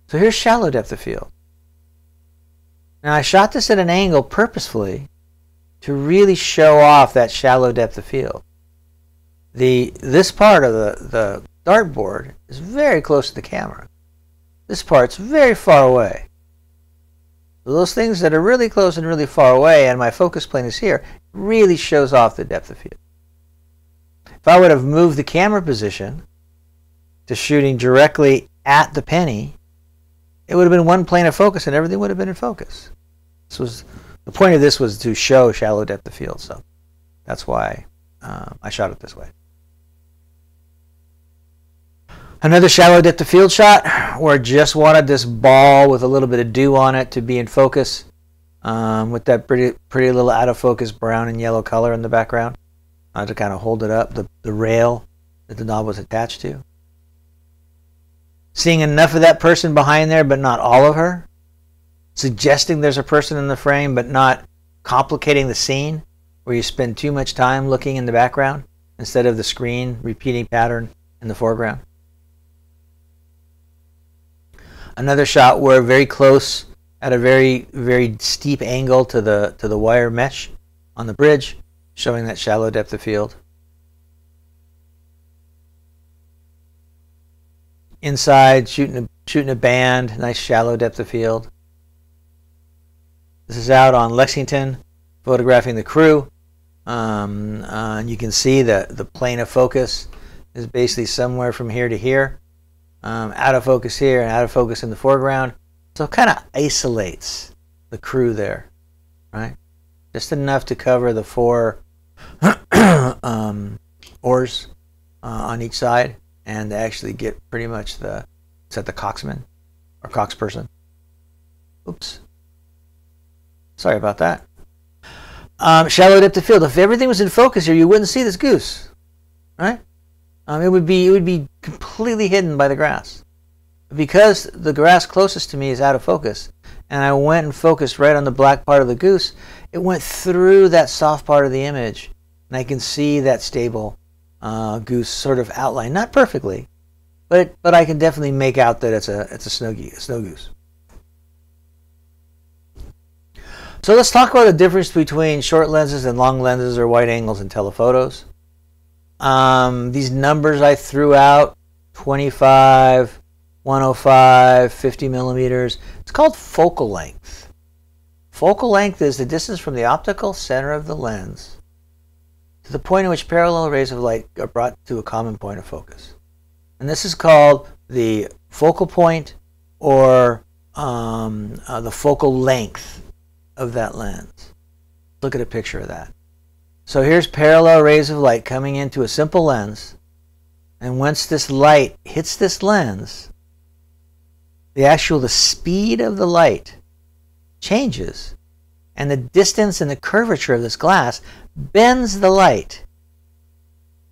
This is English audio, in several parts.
So here's shallow depth of field. Now I shot this at an angle purposefully to really show off that shallow depth of field. This part of the dartboard is very close to the camera. This part's very far away. So those things that are really close and really far away, and my focus plane is here, really shows off the depth of field. If I would have moved the camera position to shooting directly at the penny, it would have been one plane of focus and everything would have been in focus. The point of this was to show shallow depth of field, so that's why I shot it this way. Another shallow depth of field shot where I just wanted this ball with a little bit of dew on it to be in focus, with that pretty little out of focus brown and yellow color in the background to kind of hold it up, the rail that the knob was attached to. Seeing enough of that person behind there but not all of her, suggesting there's a person in the frame but not complicating the scene where you spend too much time looking in the background instead of the screen repeating pattern in the foreground. Another shot where very close at a very steep angle to the wire mesh on the bridge, showing that shallow depth of field. Inside, shooting a band, nice shallow depth of field. This is out on Lexington, photographing the crew. And you can see the plane of focus is basically somewhere from here to here. Out of focus here and out of focus in the foreground. So it kind of isolates the crew there, right? Just enough to cover the 4 oars on each side and actually get pretty much is that the coxman or coxperson? Oops. Sorry about that. Shallow depth of field. If everything was in focus here, you wouldn't see this goose, right? It would be completely hidden by the grass. Because the grass closest to me is out of focus, and I went and focused right on the black part of the goose, it went through that soft part of the image, and I can see that stable goose sort of outline. Not perfectly, but I can definitely make out that it's a snow goose. So let's talk about the difference between short lenses and long lenses or wide angles in telephotos. These numbers I threw out, 25, 105, 50 millimeters, it's called focal length. Focal length is the distance from the optical center of the lens to the point at which parallel rays of light are brought to a common point of focus. And this is called the focal point or the focal length of that lens. Look at a picture of that. So here's parallel rays of light coming into a simple lens, and once this light hits this lens, the speed of the light changes, and the distance and the curvature of this glass bends the light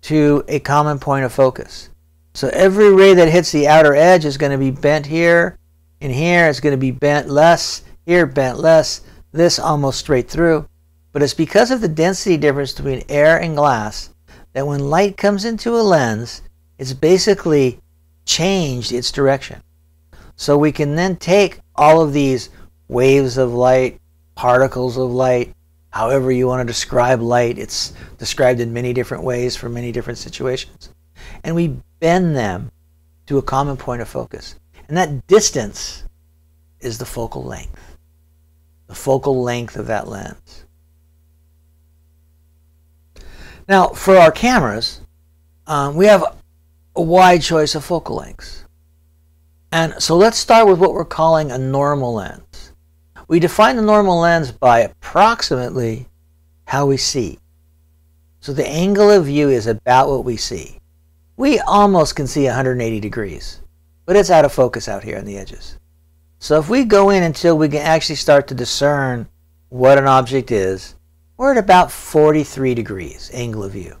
to a common point of focus. So every ray that hits the outer edge is going to be bent here, and here it's going to be bent less, here bent less, this almost straight through. But it's because of the density difference between air and glass that when light comes into a lens, it's basically changed its direction. So we can then take all of these waves of light, particles of light, however you want to describe light, it's described in many different ways for many different situations, and we bend them to a common point of focus. And that distance is the focal length of that lens. Now, for our cameras, we have a wide choice of focal lengths. And so let's start with what we're calling a normal lens. We define the normal lens by approximately how we see. So the angle of view is about what we see. We almost can see 180 degrees, but it's out of focus out here on the edges. So if we go in until we can actually start to discern what an object is, we're at about 43 degrees angle of view.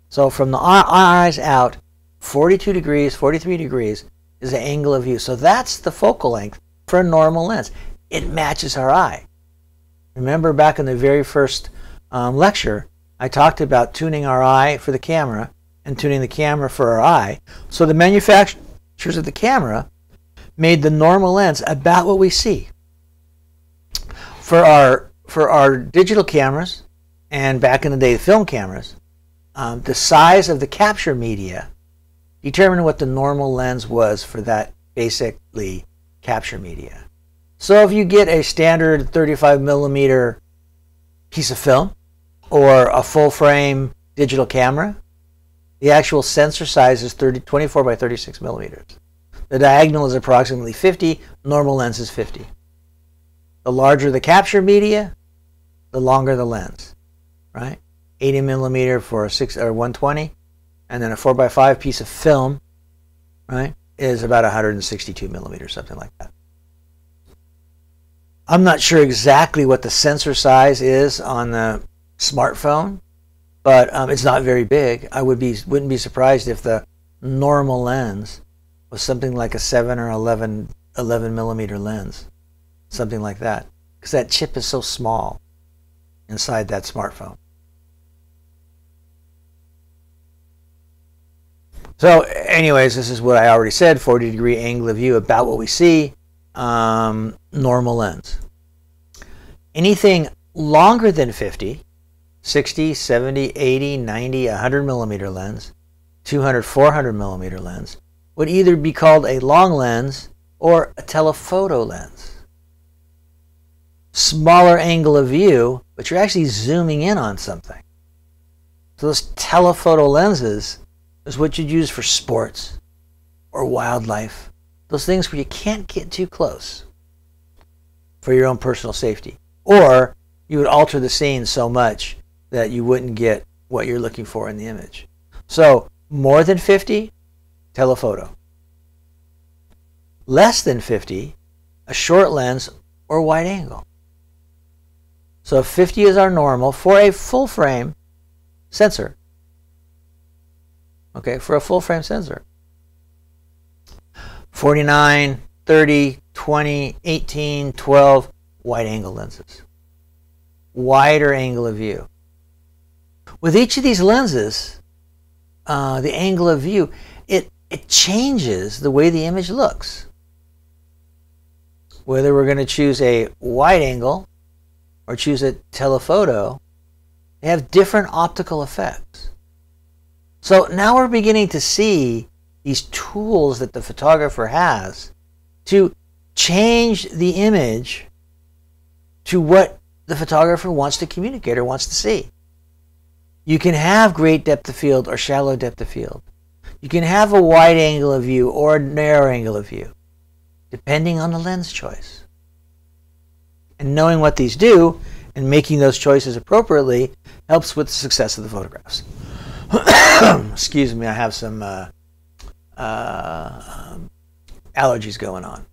So from the eyes out, 42 degrees, 43 degrees is the angle of view. So that's the focal length for a normal lens. It matches our eye. Remember back in the very first lecture, I talked about tuning our eye for the camera and tuning the camera for our eye. So the manufacturers of the camera made the normal lens about what we see. For our digital cameras, and back in the day, the film cameras, the size of the capture media determined what the normal lens was for that basically capture media. So if you get a standard 35 millimeter piece of film or a full frame digital camera, the actual sensor size is 24 by 36 millimeters. The diagonal is approximately 50, normal lens is 50. The larger the capture media, the longer the lens, right? 80 millimeter for a 120, and then a 4x5 piece of film, right, is about 162 millimeters, something like that. I'm not sure exactly what the sensor size is on the smartphone, but it's not very big. I wouldn't be surprised if the normal lens was something like a 7 or 11 millimeter lens, something like that, because that chip is so small inside that smartphone. So anyways, this is what I already said, 40-degree angle of view, about what we see, normal lens. Anything longer than 50, 60, 70, 80, 90, 100 millimeter lens, 200, 400 millimeter lens, would either be called a long lens or a telephoto lens. Smaller angle of view, but you're actually zooming in on something. So those telephoto lenses is what you'd use for sports or wildlife. Those things where you can't get too close for your own personal safety. Or you would alter the scene so much that you wouldn't get what you're looking for in the image. So more than 50, telephoto. Less than 50, a short lens or wide angle. So 50 is our normal for a full frame sensor. Okay, for a full frame sensor. 49, 30, 20, 18, 12, wide angle lenses. Wider angle of view. With each of these lenses, the angle of view, it changes the way the image looks. Whether we're going to choose a wide angle or choose a telephoto, they have different optical effects. So now we're beginning to see these tools that the photographer has to change the image to what the photographer wants to communicate or wants to see. You can have great depth of field or shallow depth of field. You can have a wide angle of view or a narrow angle of view, depending on the lens choice. And knowing what these do and making those choices appropriately helps with the success of the photographs. Excuse me, I have some allergies going on.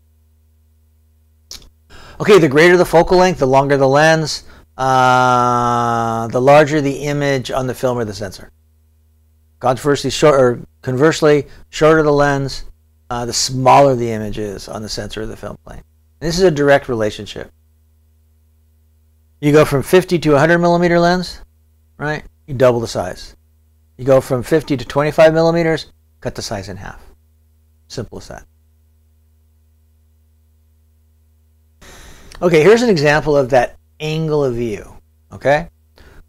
Okay, the greater the focal length, the longer the lens, the larger the image on the film or the sensor. Conversely, shorter the lens, the smaller the image is on the sensor or the film plane. And this is a direct relationship. You go from 50 to 100 millimeter lens, right? You double the size. You go from 50 to 25 millimeters, cut the size in half. Simple as that. Okay, here's an example of that angle of view. Okay,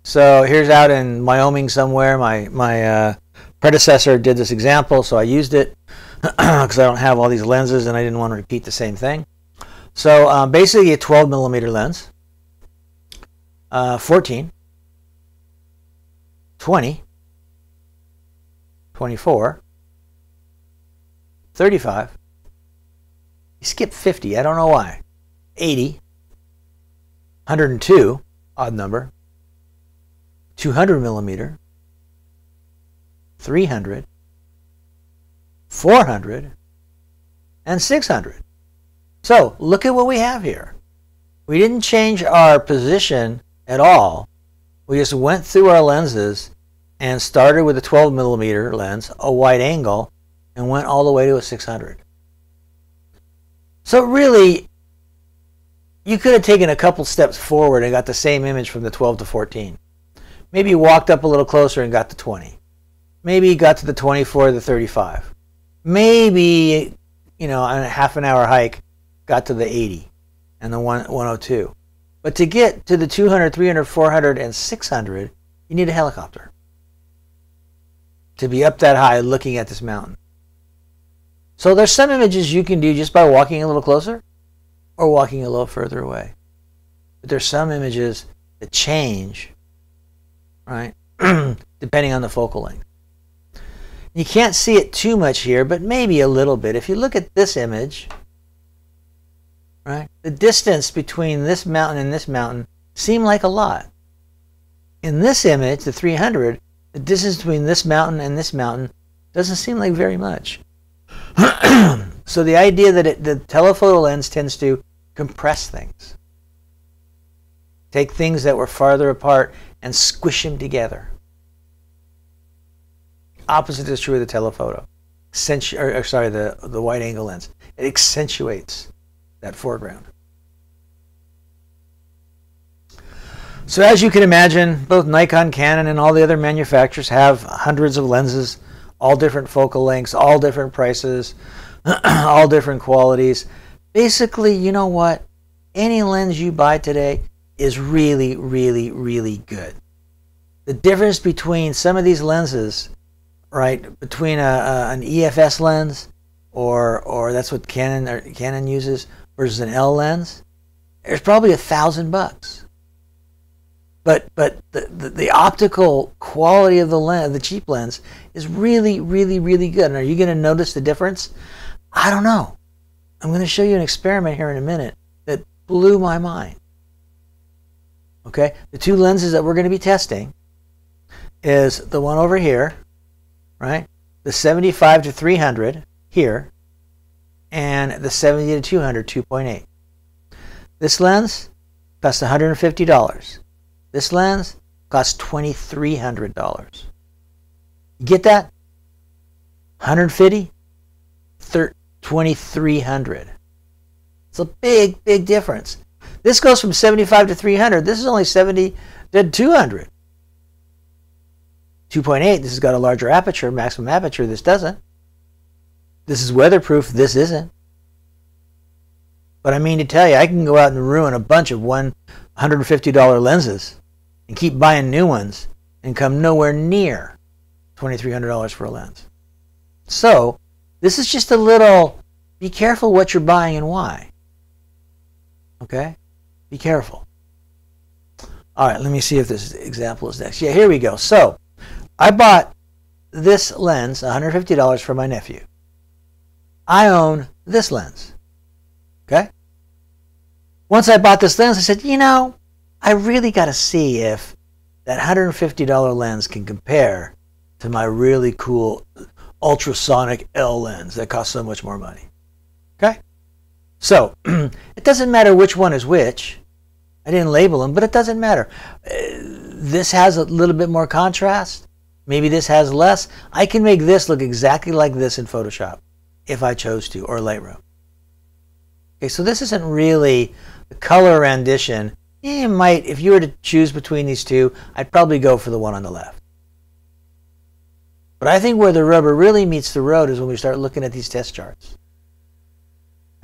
so here's out in Wyoming somewhere. My predecessor did this example, so I used it because I don't have all these lenses and I didn't want to repeat the same thing. So basically a 12 millimeter lens, 14, 20, 24, 35, you skip 50, I don't know why, 80, 102, odd number, 200 millimeter, 300, 400, and 600. So look at what we have here. We didn't change our position at all. We just went through our lenses and started with a 12 millimeter lens, a wide angle, and went all the way to a 600. So really, you could have taken a couple steps forward and got the same image from the 12 to 14. Maybe you walked up a little closer and got to 20. Maybe you got to the 24 to the 35. Maybe, on a half an hour hike, got to the 80 and the 102. But to get to the 200, 300, 400, and 600, you need a helicopter to be up that high looking at this mountain. So there's some images you can do just by walking a little closer or walking a little further away. But there's some images that change, right, depending on the focal length. You can't see it too much here, but maybe a little bit. If you look at this image, right, the distance between this mountain and this mountain seemed like a lot. In this image, the 300, the distance between this mountain and this mountain doesn't seem like very much. So the idea that the telephoto lens tends to compress things. Take things that were farther apart and squish them together. Opposite is true of the telephoto. The wide angle lens. It accentuates that foreground. So as you can imagine, both Nikon, Canon, and all the other manufacturers have hundreds of lenses, all different focal lengths, all different prices, all different qualities. Basically, you know what? Any lens you buy today is really, really, really good. The difference between some of these lenses, right, between an EFS lens or that's what Canon uses versus an L lens, there's probably $1,000. But the optical quality of the lens, the cheap lens, is really, really, really good. And are you going to notice the difference? I don't know. I'm going to show you an experiment here in a minute that blew my mind. Okay, the two lenses that we're going to be testing is the one over here, right? The 75 to 300 here, and the 70 to 200 2.8. This lens costs $150. This lens costs $2,300. You get that? 150, $2,300. It's a big, big difference. This goes from 75 to 300. This is only 70 to 200. 2.8, this has got a larger aperture, maximum aperture. This doesn't. This is weatherproof. This isn't. But I mean to tell you, I can go out and ruin a bunch of $150 lenses and keep buying new ones and come nowhere near $2,300 for a lens. So this is just a little, be careful what you're buying and why. Okay? Be careful. All right, let me see if this example is next. Yeah, here we go. So I bought this lens, $150 for my nephew. I own this lens. Okay? Once I bought this lens, I said, I really got to see if that $150 lens can compare to my really cool ultrasonic L lens that costs so much more money. Okay? So, it doesn't matter which one is which. I didn't label them, but it doesn't matter. This has a little bit more contrast. Maybe this has less. I can make this look exactly like this in Photoshop if I chose to, or Lightroom. Okay, so this isn't really the color rendition. You might, if you were to choose between these two, I'd probably go for the one on the left. But I think where the rubber really meets the road is when we start looking at these test charts.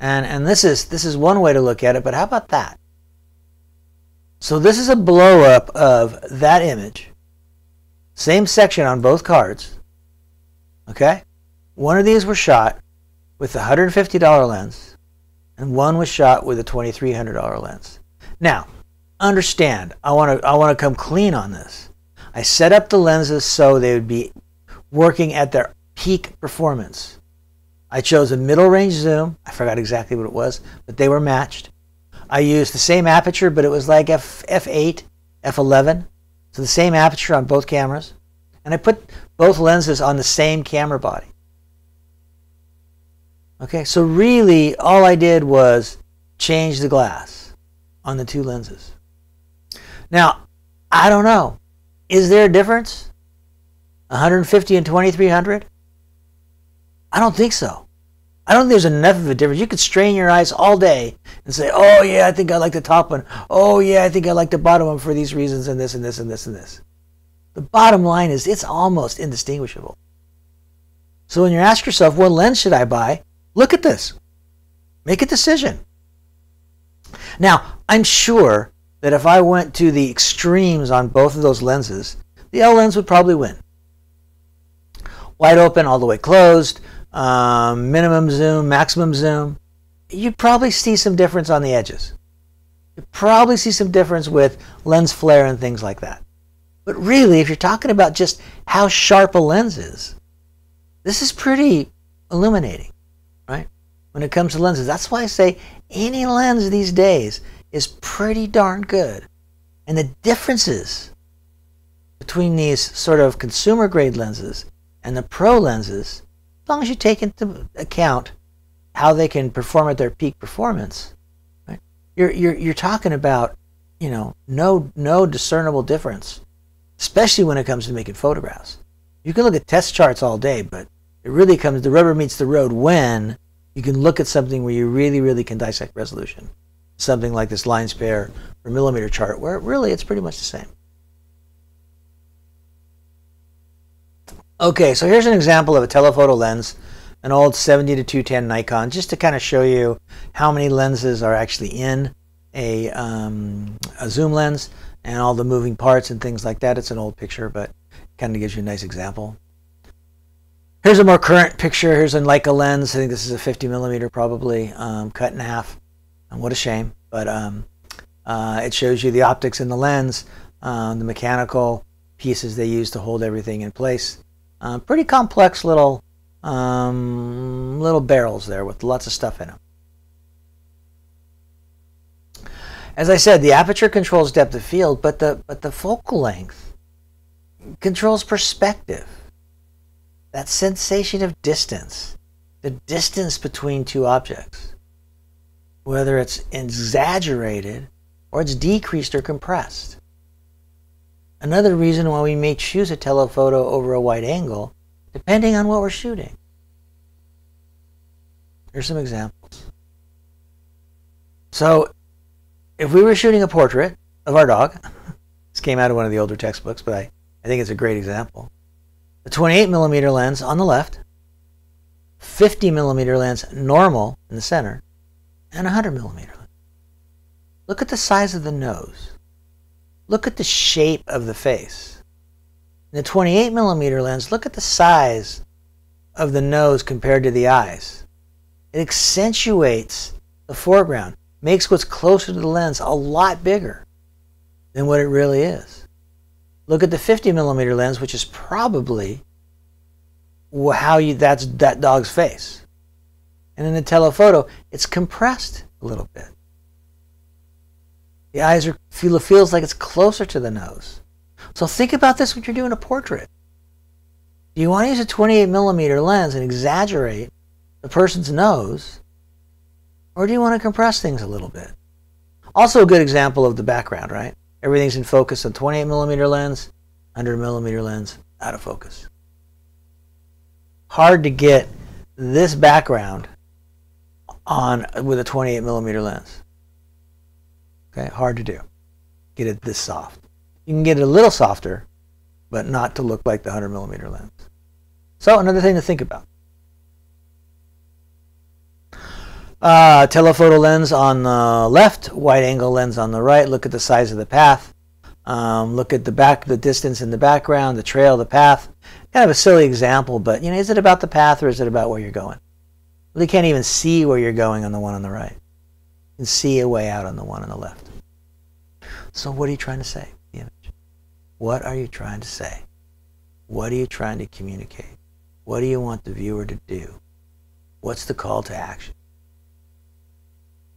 And this is one way to look at it, but how about that? So this is a blow up of that image. Same section on both cards. Okay? One of these were shot with the $150 lens, and one was shot with a $2,300 lens. Now, understand, I want to come clean on this. I set up the lenses so they would be working at their peak performance. I chose a middle range zoom. I forgot exactly what it was, but they were matched. I used the same aperture, but it was like f8, f11. So the same aperture on both cameras. And I put both lenses on the same camera body. Okay, so really all I did was change the glass on the two lenses. Now, I don't know. Is there a difference? 150 and 2,300? I don't think so. I don't think there's enough of a difference. You could strain your eyes all day and say, oh yeah, I think I like the top one. Oh yeah, I think I like the bottom one for these reasons and this and this and this and this. The bottom line is it's almost indistinguishable. So when you ask yourself, what lens should I buy? Look at this. Make a decision. Now, I'm sure that if I went to the extremes on both of those lenses, the L lens would probably win. Wide open, all the way closed, minimum zoom, maximum zoom. You'd probably see some difference on the edges. You'd probably see some difference with lens flare and things like that. But really, if you're talking about just how sharp a lens is, this is pretty illuminating, right? When it comes to lenses. That's why I say any lens these days is pretty darn good. And the differences between these sort of consumer grade lenses and the pro lenses, as long as you take into account how they can perform at their peak performance, right? You're talking about, you know, no discernible difference, especially when it comes to making photographs. You can look at test charts all day, but it really comes, the rubber meets the road when you can look at something where you really can dissect resolution. Something like this line spare or millimeter chart, where really it's pretty much the same. Okay, so here's an example of a telephoto lens, an old 70 to 210 Nikon, just to kind of show you how many lenses are actually in a zoom lens and all the moving parts and things like that. It's an old picture, but kind of gives you a nice example. Here's a more current picture. Here's a Leica lens. I think this is a 50 millimeter probably, cut in half. And what a shame, but it shows you the optics in the lens, the mechanical pieces they use to hold everything in place. Pretty complex little barrels there with lots of stuff in them. As I said, the aperture controls depth of field, but the focal length controls perspective. That sensation of distance, the distance between two objects, whether it's exaggerated or it's decreased or compressed. Another reason why we may choose a telephoto over a wide angle, depending on what we're shooting. Here's some examples. So, if we were shooting a portrait of our dog, this came out of one of the older textbooks, but I think it's a great example. The 28 millimeter lens on the left, 50 millimeter lens normal in the center, and 100 millimeter lens. Look at the size of the nose. Look at the shape of the face. In the 28 millimeter lens, look at the size of the nose compared to the eyes. It accentuates the foreground, makes what's closer to the lens a lot bigger than what it really is. Look at the 50 millimeter lens, which is probably that's that dog's face. And in the telephoto, it's compressed a little bit. The eyes feels like it's closer to the nose. So think about this when you're doing a portrait. Do you want to use a 28 millimeter lens and exaggerate the person's nose, or do you want to compress things a little bit? Also a good example of the background, right? Everything's in focus on 28 millimeter lens, 100 millimeter lens, out of focus. Hard to get this background on with a 28 millimeter lens. Okay, hard to do. Get it this soft. You can get it a little softer, but not to look like the 100 millimeter lens. So another thing to think about. Telephoto lens on the left, wide angle lens on the right. Look at the size of the path. Look at the distance in the background, the trail, the path. Kind of a silly example, but you know, is it about the path or is it about where you're going? Well, you can't even see where you're going on the one on the right. You can see a way out on the one on the left. So what are you trying to say? The image. What are you trying to say? What are you trying to communicate? What do you want the viewer to do? What's the call to action?